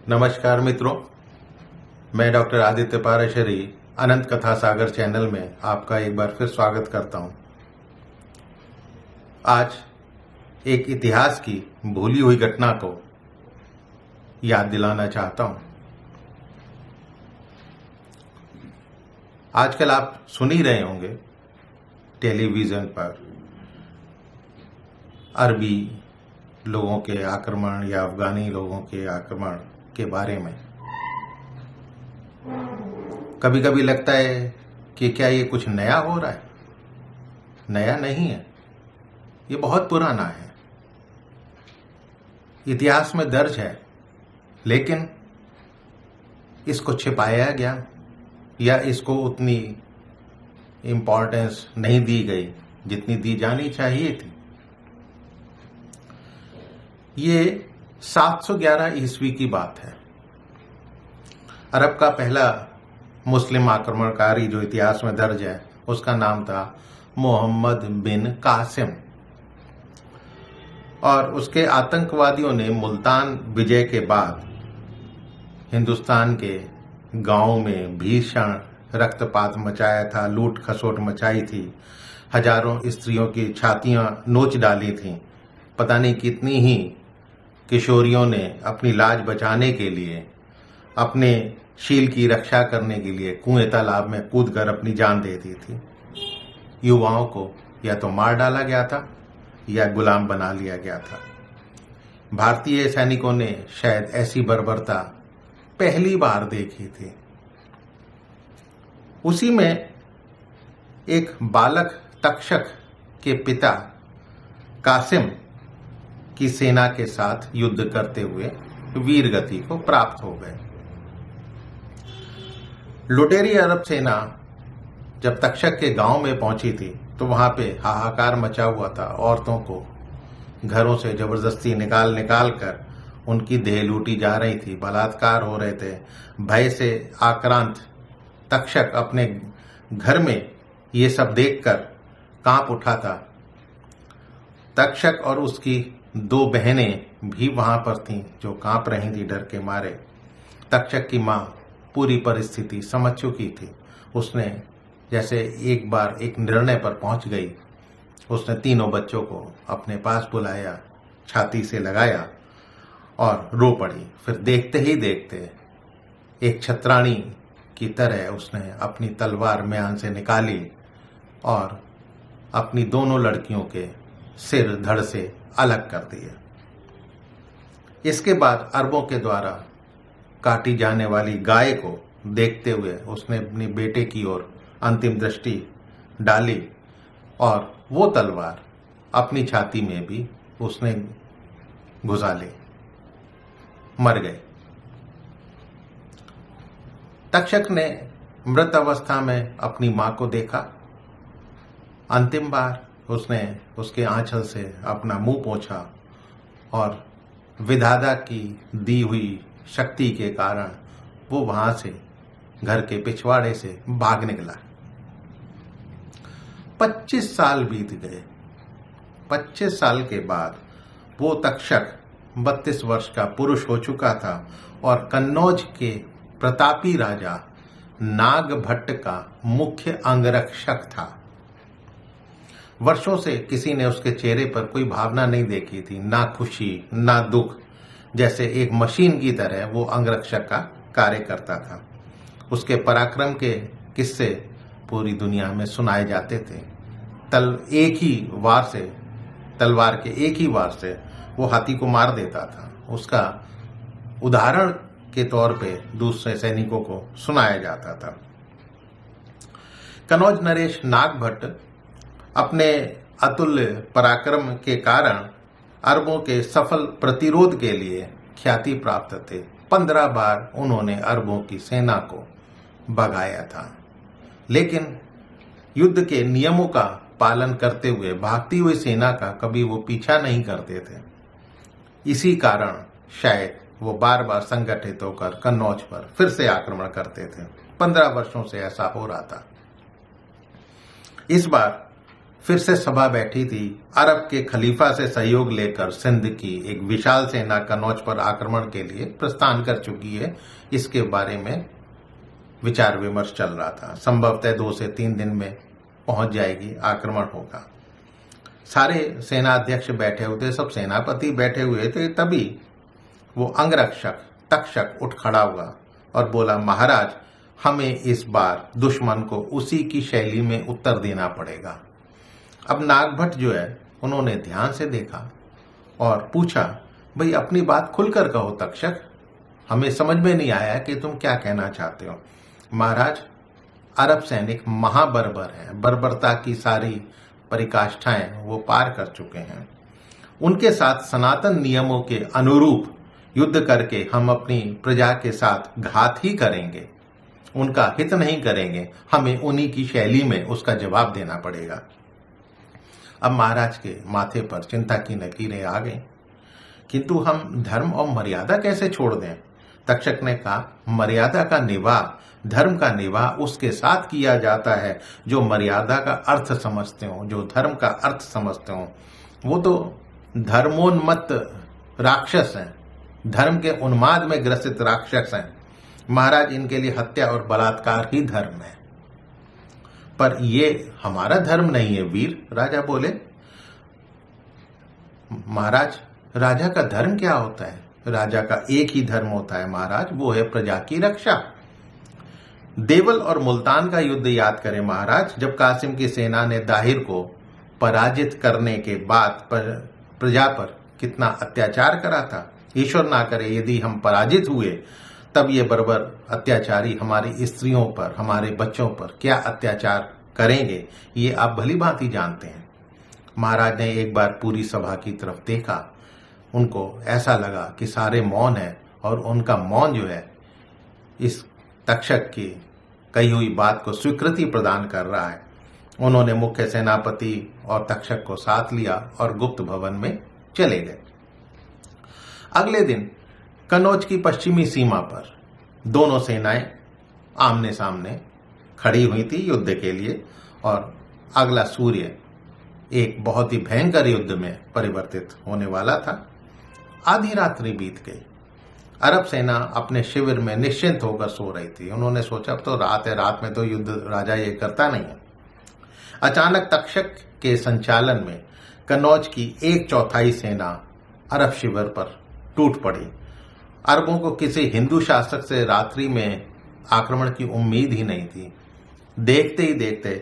नमस्कार मित्रों, मैं डॉक्टर आदित्य पाराशरी अनंत कथा सागर चैनल में आपका एक बार फिर स्वागत करता हूं। आज एक इतिहास की भूली हुई घटना को याद दिलाना चाहता हूं। आजकल आप सुन ही रहे होंगे टेलीविजन पर अरबी लोगों के आक्रमण या अफगानी लोगों के आक्रमण के बारे में। कभी कभी लगता है कि क्या ये कुछ नया हो रहा है। नया नहीं है, ये बहुत पुराना है, इतिहास में दर्ज है, लेकिन इसको छिपाया गया या इसको उतनी इम्पोर्टेंस नहीं दी गई जितनी दी जानी चाहिए थी। ये 711 ईस्वी की बात है। अरब का पहला मुस्लिम आक्रमणकारी जो इतिहास में दर्ज है उसका नाम था मोहम्मद बिन कासिम, और उसके आतंकवादियों ने मुल्तान विजय के बाद हिंदुस्तान के गांवों में भीषण रक्तपात मचाया था, लूट खसोट मचाई थी, हजारों स्त्रियों की छातियां नोच डाली थीं। पता नहीं कितनी ही किशोरियों ने अपनी लाज बचाने के लिए, अपने शील की रक्षा करने के लिए कुएं तालाब में कूदकर अपनी जान दे दी थी। युवाओं को या तो मार डाला गया था या गुलाम बना लिया गया था। भारतीय सैनिकों ने शायद ऐसी बर्बरता पहली बार देखी थी। उसी में एक बालक तक्षक के पिता कासिम की सेना के साथ युद्ध करते हुए वीर गति को प्राप्त हो गए। लुटेरी अरब सेना जब तक्षक के गांव में पहुंची थी तो वहां पे हाहाकार मचा हुआ था। औरतों को घरों से जबरदस्ती निकाल कर उनकी देह लूटी जा रही थी, बलात्कार हो रहे थे। भय से आक्रांत तक्षक अपने घर में ये सब देखकर कांप उठा था। तक्षक और उसकी 2 बहनें भी वहां पर थीं जो कांप रही थी डर के मारे। तक्षक की मां पूरी परिस्थिति समझ चुकी थी। उसने जैसे एक बार एक निर्णय पर पहुंच गई। उसने तीनों बच्चों को अपने पास बुलाया, छाती से लगाया और रो पड़ी। फिर देखते ही देखते एक छतरानी की तरह उसने अपनी तलवार म्यान से निकाली और अपनी दोनों लड़कियों के सिर धड़ से अलग कर दिए। इसके बाद अरबों के द्वारा काटी जाने वाली गाय को देखते हुए उसने अपने बेटे की ओर अंतिम दृष्टि डाली और वो तलवार अपनी छाती में भी उसने घुसा ली, मर गए। तक्षक ने मृत अवस्था में अपनी मां को देखा। अंतिम बार उसने उसके आंचल से अपना मुंह पोंछा और विधाता की दी हुई शक्ति के कारण वो वहां से घर के पिछवाड़े से भाग निकला। 25 साल बीत गए। 25 साल के बाद वो तक्षक 32 वर्ष का पुरुष हो चुका था और कन्नौज के प्रतापी राजा नागभट्ट का मुख्य अंगरक्षक था। वर्षों से किसी ने उसके चेहरे पर कोई भावना नहीं देखी थी, ना खुशी ना दुख। जैसे एक मशीन की तरह वो अंगरक्षक का कार्य करता था। उसके पराक्रम के किस्से पूरी दुनिया में सुनाए जाते थे। तलवार के एक ही वार से वो हाथी को मार देता था। उसका उदाहरण के तौर पे दूसरे सैनिकों को सुनाया जाता था। कन्नौज नरेश नागभट्ट अपने अतुल्य पराक्रम के कारण अरबों के सफल प्रतिरोध के लिए ख्याति प्राप्त थे। 15 बार उन्होंने अरबों की सेना को भगाया था, लेकिन युद्ध के नियमों का पालन करते हुए भागती हुई सेना का कभी वो पीछा नहीं करते थे। इसी कारण शायद वो बार बार संगठित होकर कन्नौज पर फिर से आक्रमण करते थे। 15 वर्षों से ऐसा हो रहा था। इस बार फिर से सभा बैठी थी। अरब के खलीफा से सहयोग लेकर सिंध की एक विशाल सेना कन्नौज पर आक्रमण के लिए प्रस्थान कर चुकी है। इसके बारे में विचार विमर्श चल रहा था। संभवतः 2 से 3 दिन में पहुंच जाएगी, आक्रमण होगा। सारे सेनाध्यक्ष बैठे हुए थे, सब सेनापति बैठे हुए थे। तभी वो अंगरक्षक तक्षक उठ खड़ा हुआ और बोला, महाराज, हमें इस बार दुश्मन को उसी की शैली में उत्तर देना पड़ेगा। अब नागभट्ट जो है, उन्होंने ध्यान से देखा और पूछा, भाई अपनी बात खुलकर कहो तक्षक, हमें समझ में नहीं आया कि तुम क्या कहना चाहते हो। महाराज, अरब सैनिक महाबर्बर हैं, बर्बरता की सारी परिकाष्ठाएं वो पार कर चुके हैं। उनके साथ सनातन नियमों के अनुरूप युद्ध करके हम अपनी प्रजा के साथ घात ही करेंगे, उनका हित नहीं करेंगे। हमें उन्हीं की शैली में उसका जवाब देना पड़ेगा। अब महाराज के माथे पर चिंता की लकीरें आ गईं। किंतु हम धर्म और मर्यादा कैसे छोड़ दें? तक्षक ने कहा, मर्यादा का निवाह, धर्म का निवाह उसके साथ किया जाता है जो मर्यादा का अर्थ समझते हो, जो धर्म का अर्थ समझते हो। वो तो धर्मोन्मत्त राक्षस हैं, धर्म के उन्माद में ग्रसित राक्षस हैं। महाराज, इनके लिए हत्या और बलात्कार ही धर्म है। पर ये हमारा धर्म नहीं है वीर, राजा बोले। महाराज, राजा का धर्म क्या होता है? राजा का एक ही धर्म होता है महाराज, वो है प्रजा की रक्षा। देवल और मुल्तान का युद्ध याद करें महाराज, जब कासिम की सेना ने दाहिर को पराजित करने के बाद प्रजा पर कितना अत्याचार करा था। ईश्वर ना करे यदि हम पराजित हुए, तब ये बर्बर अत्याचारी हमारी स्त्रियों पर, हमारे बच्चों पर क्या अत्याचार करेंगे, ये आप भली भांति जानते हैं। महाराज ने एक बार पूरी सभा की तरफ देखा। उनको ऐसा लगा कि सारे मौन हैं और उनका मौन जो है इस तक्षक की कही हुई बात को स्वीकृति प्रदान कर रहा है। उन्होंने मुख्य सेनापति और तक्षक को साथ लिया और गुप्त भवन में चले गए। अगले दिन कन्नौज की पश्चिमी सीमा पर दोनों सेनाएं आमने सामने खड़ी हुई थी युद्ध के लिए, और अगला सूर्य एक बहुत ही भयंकर युद्ध में परिवर्तित होने वाला था। आधी रात्रि बीत गई। अरब सेना अपने शिविर में निश्चिंत होकर सो रही थी। उन्होंने सोचा, अब तो रात है, रात में तो युद्ध राजा ये करता नहीं है। अचानक तक्षक के संचालन में कन्नौज की 1/4 सेना अरब शिविर पर टूट पड़ी। अरबों को किसी हिंदू शासक से रात्रि में आक्रमण की उम्मीद ही नहीं थी। देखते ही देखते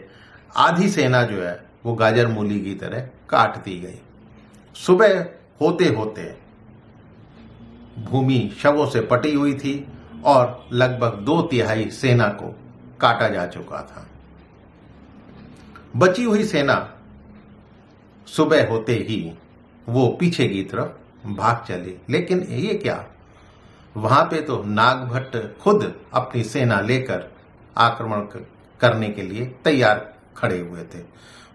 आधी सेना जो है वो गाजर मूली की तरह काट दी गई। सुबह होते होते भूमि शवों से पटी हुई थी और लगभग 2/3 सेना को काटा जा चुका था। बची हुई सेना सुबह होते ही वो पीछे की तरफ भाग चली। लेकिन ये क्या, वहां पे तो नागभट्ट खुद अपनी सेना लेकर आक्रमण करने के लिए तैयार खड़े हुए थे।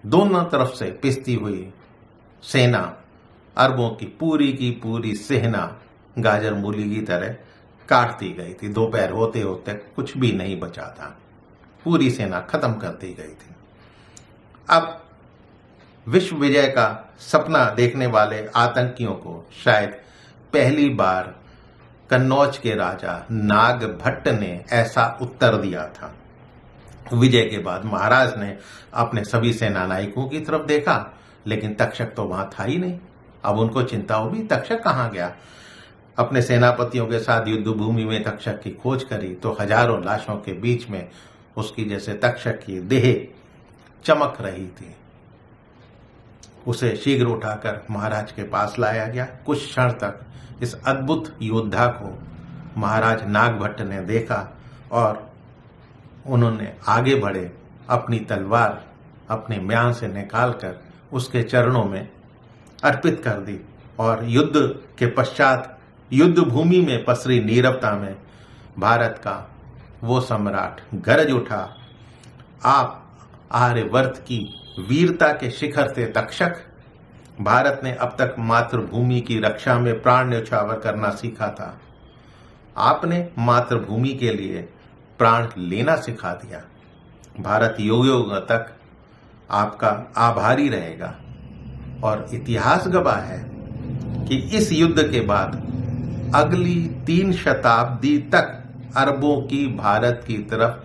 दोनों तरफ से पिसती हुई सेना, अरबों की पूरी सेना गाजर मूली की तरह काट दी गई थी। दोपहर होते होते कुछ भी नहीं बचा था, पूरी सेना खत्म कर दी गई थी। अब विश्व विजय का सपना देखने वाले आतंकियों को शायद पहली बार कन्नौज के राजा नागभट्ट ने ऐसा उत्तर दिया था। विजय के बाद महाराज ने अपने सभी सेना नायकों की तरफ देखा, लेकिन तक्षक तो वहां था ही नहीं। अब उनको चिंता होगी, तक्षक कहाँ गया। अपने सेनापतियों के साथ युद्ध भूमि में तक्षक की खोज करी तो हजारों लाशों के बीच में उसकी जैसे तक्षक की देह चमक रही थी। उसे शीघ्र उठाकर महाराज के पास लाया गया। कुछ क्षण तक इस अद्भुत योद्धा को महाराज नागभट्ट ने देखा और उन्होंने आगे बढ़े अपनी तलवार अपने म्यान से निकालकर उसके चरणों में अर्पित कर दी, और युद्ध के पश्चात युद्ध भूमि में पसरी नीरवता में भारत का वो सम्राट गरज उठा, आप आर्यवर्त की वीरता के शिखर थे तक्षक। भारत ने अब तक मातृभूमि की रक्षा में प्राण न्यौछावर करना सीखा था, आपने मातृभूमि के लिए प्राण लेना सिखा दिया। भारत युग युग तक आपका आभारी रहेगा। और इतिहास गवाह है कि इस युद्ध के बाद अगली 3 शताब्दी तक अरबों की भारत की तरफ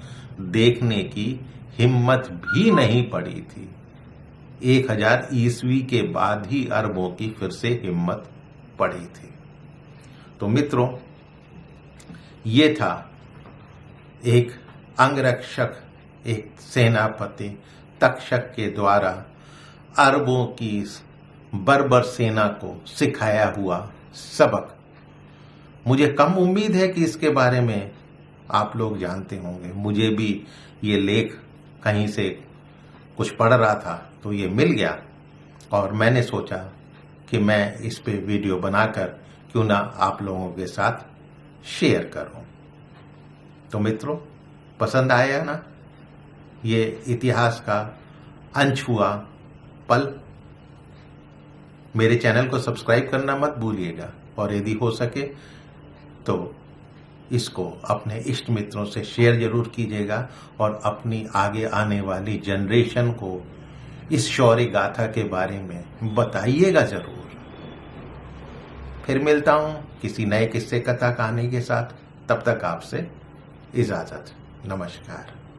देखने की हिम्मत भी नहीं पड़ी थी। 1000 ईस्वी के बाद ही अरबों की फिर से हिम्मत पड़ी थी। तो मित्रों, ये था एक अंगरक्षक, एक सेनापति तक्षक के द्वारा अरबों की बर्बर सेना को सिखाया हुआ सबक। मुझे कम उम्मीद है कि इसके बारे में आप लोग जानते होंगे। मुझे भी ये लेख कहीं से कुछ पढ़ रहा था तो ये मिल गया और मैंने सोचा कि मैं इस पे वीडियो बनाकर क्यों ना आप लोगों के साथ शेयर करूं। तो मित्रों, पसंद आया ना ये इतिहास का अनछुआ पल? मेरे चैनल को सब्सक्राइब करना मत भूलिएगा और यदि हो सके तो इसको अपने इष्ट मित्रों से शेयर जरूर कीजिएगा और अपनी आगे आने वाली जनरेशन को इस शौर्य गाथा के बारे में बताइएगा जरूर। फिर मिलता हूं किसी नए किस्से कथा कहानी के साथ। तब तक आपसे इजाजत। नमस्कार।